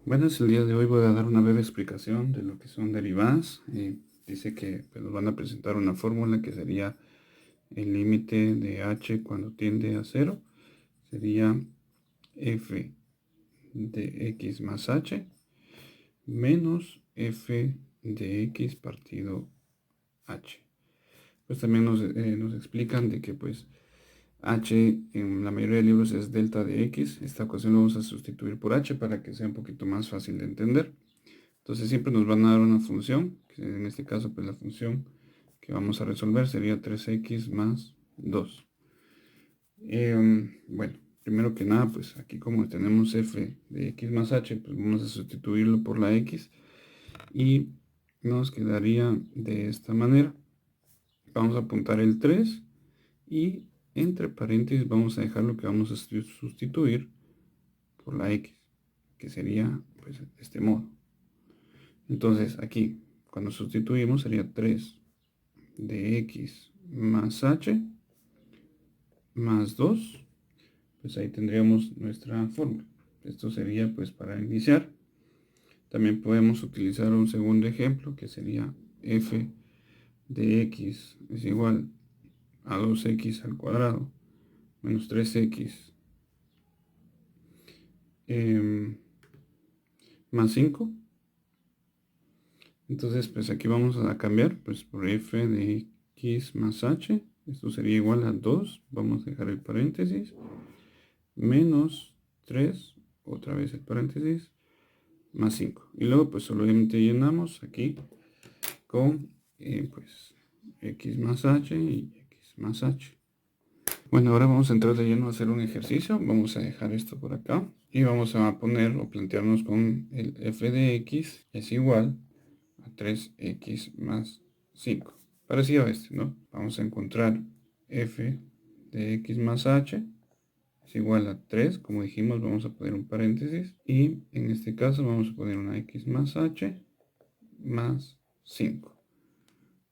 Bueno, el día de hoy voy a dar una breve explicación de lo que son derivadas. Dice que pues, nos van a presentar una fórmula que sería el límite de h cuando tiende a cero. Sería f de x más h menos f de x partido h. Pues también nos explican de que pues h en la mayoría de libros es delta de x. Esta ocasión lo vamos a sustituir por h para que sea un poquito más fácil de entender. Entonces siempre nos van a dar una función, que en este caso pues la función que vamos a resolver sería 3x más 2. Bueno, primero que nada pues aquí como tenemos f de x más h, pues vamos a sustituirlo por la x y nos quedaría de esta manera. Vamos a apuntar el 3 y entre paréntesis vamos a dejar lo que vamos a sustituir por la x, que sería pues de este modo. Entonces aquí, cuando sustituimos sería 3 de x más h más 2, pues ahí tendríamos nuestra fórmula. Esto sería pues para iniciar. También podemos utilizar un segundo ejemplo que sería f de x es igual a 2x al cuadrado menos 3x más 5. Entonces pues aquí vamos a cambiar pues por f de x más h. Esto sería igual a 2. Vamos a dejar el paréntesis menos 3, otra vez el paréntesis, más 5. Y luego pues solamente llenamos aquí con pues x más h y x más h. Bueno, ahora vamos a entrar de lleno a hacer un ejercicio. Vamos a dejar esto por acá y vamos a poner o plantearnos con el f de x es igual a 3x más 5. Parecido a este, ¿no? Vamos a encontrar f de x más h es igual a 3, como dijimos, vamos a poner un paréntesis y en este caso vamos a poner una x más h más 5.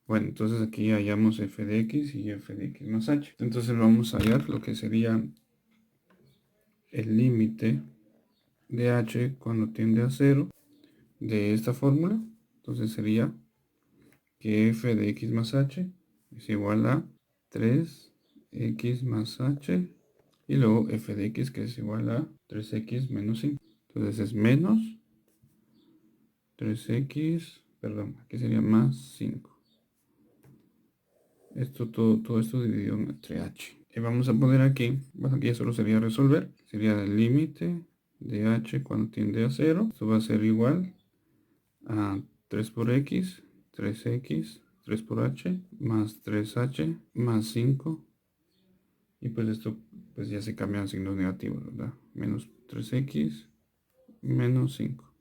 Bueno, entonces aquí hallamos f de x y f de x más h. Entonces vamos a hallar lo que sería el límite de h cuando tiende a 0 de esta fórmula. Entonces sería que f de x más h es igual a 3x más h y luego f de x que es igual a 3x menos 5. Entonces es menos 3x, perdón, aquí sería más 5. Todo esto dividido entre h. Y vamos a poner aquí, bueno, aquí ya solo sería resolver. Sería el límite de h cuando tiende a 0. Esto va a ser igual a 3 por x, 3x, 3 por h, más 3h, más 5. Y pues esto pues ya se cambian signos negativos, ¿verdad? Menos 3x, menos 5.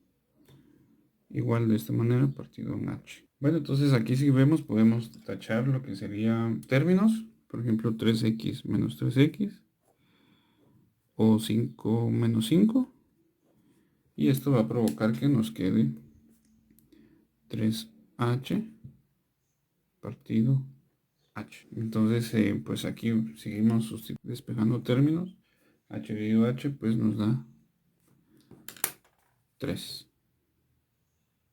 Igual de esta manera partido en h. Bueno, entonces aquí si vemos podemos tachar lo que serían términos. Por ejemplo, 3x menos 3x o 5 menos 5. Y esto va a provocar que nos quede 3h partido h. Entonces, pues aquí seguimos despejando términos. H dividido h pues nos da 3.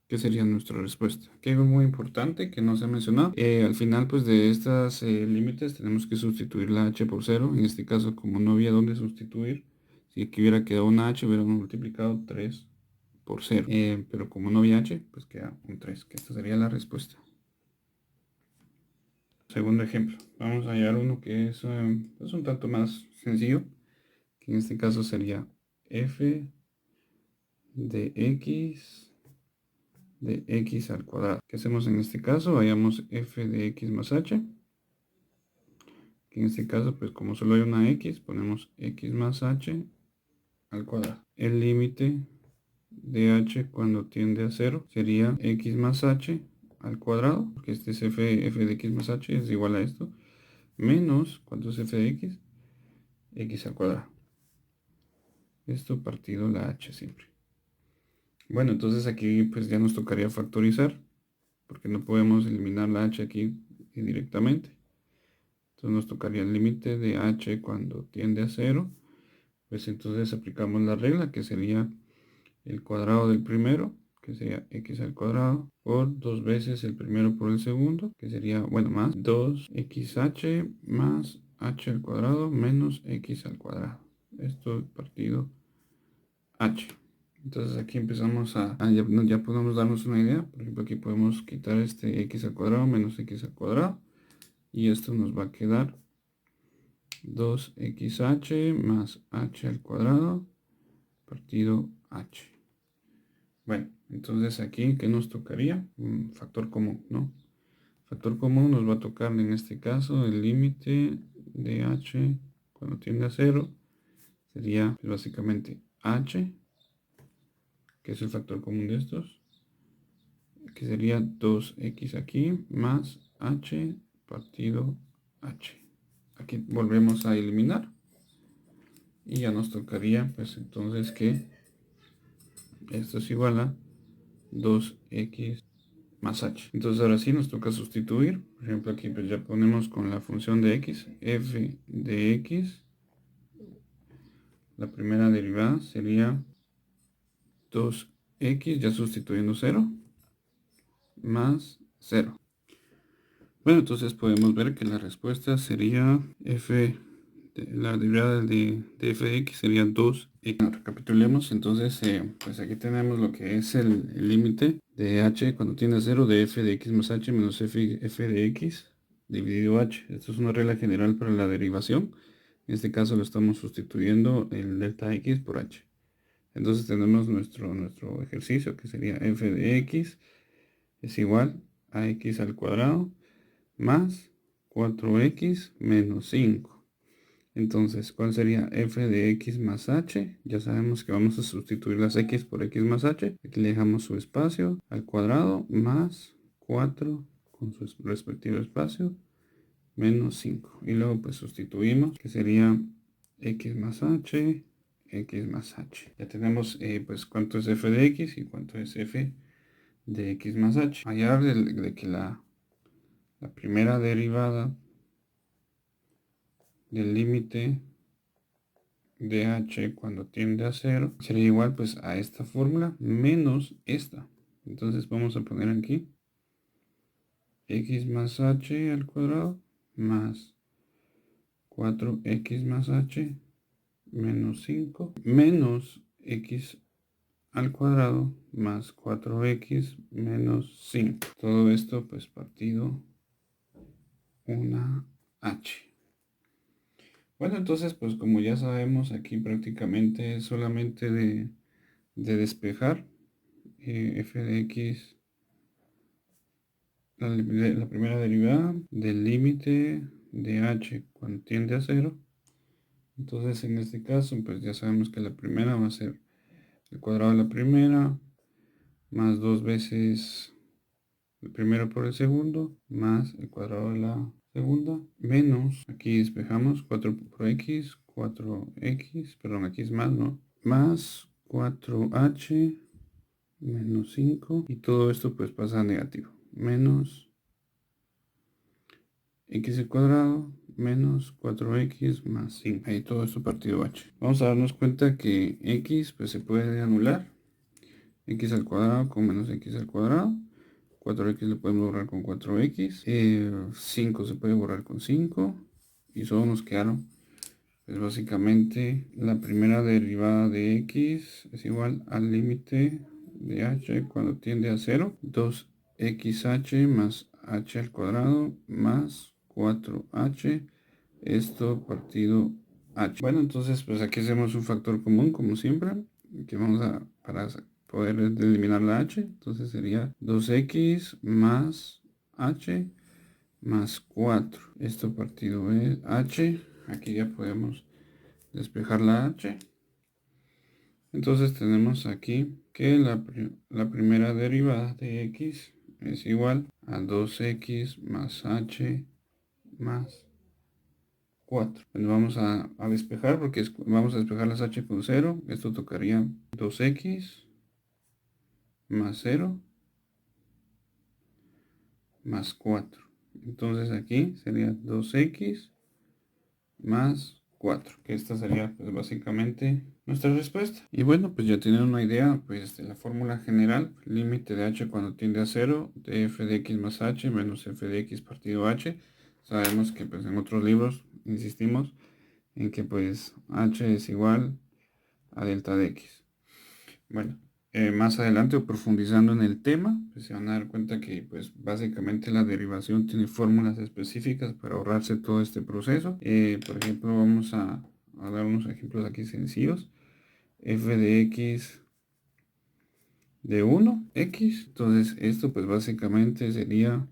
¿Qué sería nuestra respuesta? Aquí hay algo muy importante que no se ha mencionado. Al final pues de estas límites tenemos que sustituir la h por 0. En este caso, como no había dónde sustituir, si aquí hubiera quedado una h, hubiéramos multiplicado 3 por 0. Pero como no había h, pues queda un 3, que esta sería la respuesta. Segundo ejemplo, vamos a hallar uno que es un tanto más sencillo, que en este caso sería f de x al cuadrado. ¿Qué hacemos en este caso? Hallamos f de x más h, que en este caso pues como solo hay una x, ponemos x más h al cuadrado. El límite de h cuando tiende a 0 sería x más h al cuadrado, porque este es f de x más h es igual a esto, menos, ¿cuánto es f de x? X al cuadrado. Esto partido la h siempre. Bueno, entonces aquí pues ya nos tocaría factorizar, porque no podemos eliminar la h aquí directamente. Entonces nos tocaría el límite de h cuando tiende a 0. Pues entonces aplicamos la regla que sería el cuadrado del primero, que sería x al cuadrado, por 2 veces el primero por el segundo, que sería, bueno, más 2xh más h al cuadrado menos x al cuadrado. Esto partido h. Entonces aquí empezamos ya podemos darnos una idea. Por ejemplo, aquí podemos quitar este x al cuadrado menos x al cuadrado. Y esto nos va a quedar 2xh más h al cuadrado partido h. Bueno, entonces aquí, ¿qué nos tocaría? Un factor común, ¿no? Factor común nos va a tocar en este caso el límite de h cuando tiende a 0. Sería pues, básicamente h, que es el factor común de estos, que sería 2x aquí más h partido h. Aquí volvemos a eliminar y ya nos tocaría pues entonces que esto es igual a 2x más h. Entonces ahora sí nos toca sustituir. Por ejemplo aquí pues ya ponemos con la función de x, f de x. La primera derivada sería 2x, ya sustituyendo 0, más 0. Bueno, entonces podemos ver que la respuesta sería la derivada de f de x sería 2x. Bueno, recapitulemos, entonces pues aquí tenemos lo que es el límite de h cuando tiende a 0 de f de x más h menos f de x dividido h. Esto es una regla general para la derivación. En este caso lo estamos sustituyendo el delta x por h. Entonces tenemos nuestro ejercicio que sería f de x es igual a x al cuadrado más 4x menos 5. Entonces, ¿cuál sería f de x más h? Ya sabemos que vamos a sustituir las x por x más h. Aquí le dejamos su espacio al cuadrado más 4 con su respectivo espacio menos 5. Y luego pues sustituimos que sería x más h, x más h. Ya tenemos pues cuánto es f de x y cuánto es f de x más h. Hallar de que la primera derivada del límite de h cuando tiende a 0 sería igual pues a esta fórmula menos esta. Entonces vamos a poner aquí x más h al cuadrado más 4x más h menos 5 menos x al cuadrado más 4x menos 5. Todo esto pues partido una h. Bueno, entonces pues como ya sabemos aquí prácticamente es solamente de despejar f de x, la primera derivada del límite de h cuando tiende a 0. Entonces en este caso pues ya sabemos que la primera va a ser el cuadrado de la primera más 2 veces el primero por el segundo más el cuadrado de la segunda menos, aquí despejamos 4 por x, 4x, perdón, aquí es más, ¿no? Más 4h menos 5 y todo esto pues pasa a negativo. Menos x al cuadrado menos 4x más 5. Ahí todo esto partido h. Vamos a darnos cuenta que x pues se puede anular. X al cuadrado con menos x al cuadrado. 4x lo podemos borrar con 4x. 5 se puede borrar con 5. Y solo nos quedaron pues básicamente la primera derivada de x es igual al límite de h cuando tiende a 0. 2xh más h al cuadrado más 4h. Esto partido h. Bueno, entonces pues aquí hacemos un factor común como siempre. Que vamos a para poder eliminar la h. Entonces sería 2x más h más 4. Esto partido es h. Aquí ya podemos despejar la h. Entonces tenemos aquí que la primera derivada de x es igual a 2x más h más 4. Bueno, vamos a despejar porque vamos a despejar las h con 0. Esto tocaría 2x más 0 más 4. Entonces aquí sería 2x más 4. Que esta sería pues básicamente nuestra respuesta. Y bueno, pues ya tienen una idea pues de la fórmula general, límite de h cuando tiende a 0, de f de x más h menos f de x partido h. Sabemos que pues en otros libros insistimos en que pues h es igual a delta de x. Bueno, más adelante o profundizando en el tema, pues se van a dar cuenta que pues básicamente la derivación tiene fórmulas específicas para ahorrarse todo este proceso. Por ejemplo, vamos a dar unos ejemplos aquí sencillos. F de x de 1, x. Entonces esto pues básicamente sería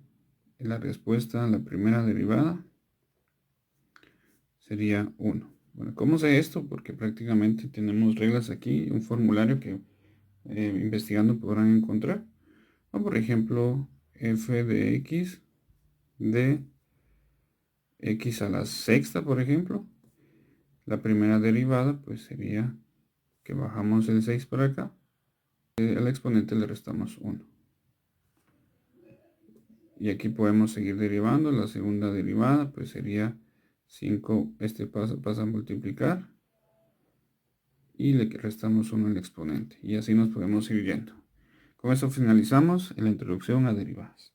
la respuesta a la primera derivada. Sería 1. Bueno, ¿cómo sé esto? Porque prácticamente tenemos reglas aquí, un formulario que investigando podrán encontrar. O por ejemplo, f de x de x a la sexta, por ejemplo. La primera derivada pues sería que bajamos el 6 para acá. Al exponente le restamos 1. Y aquí podemos seguir derivando. La segunda derivada pues sería 5, este pasa a multiplicar. Y le restamos 1 al exponente. Y así nos podemos ir yendo. Con eso finalizamos la introducción a derivadas.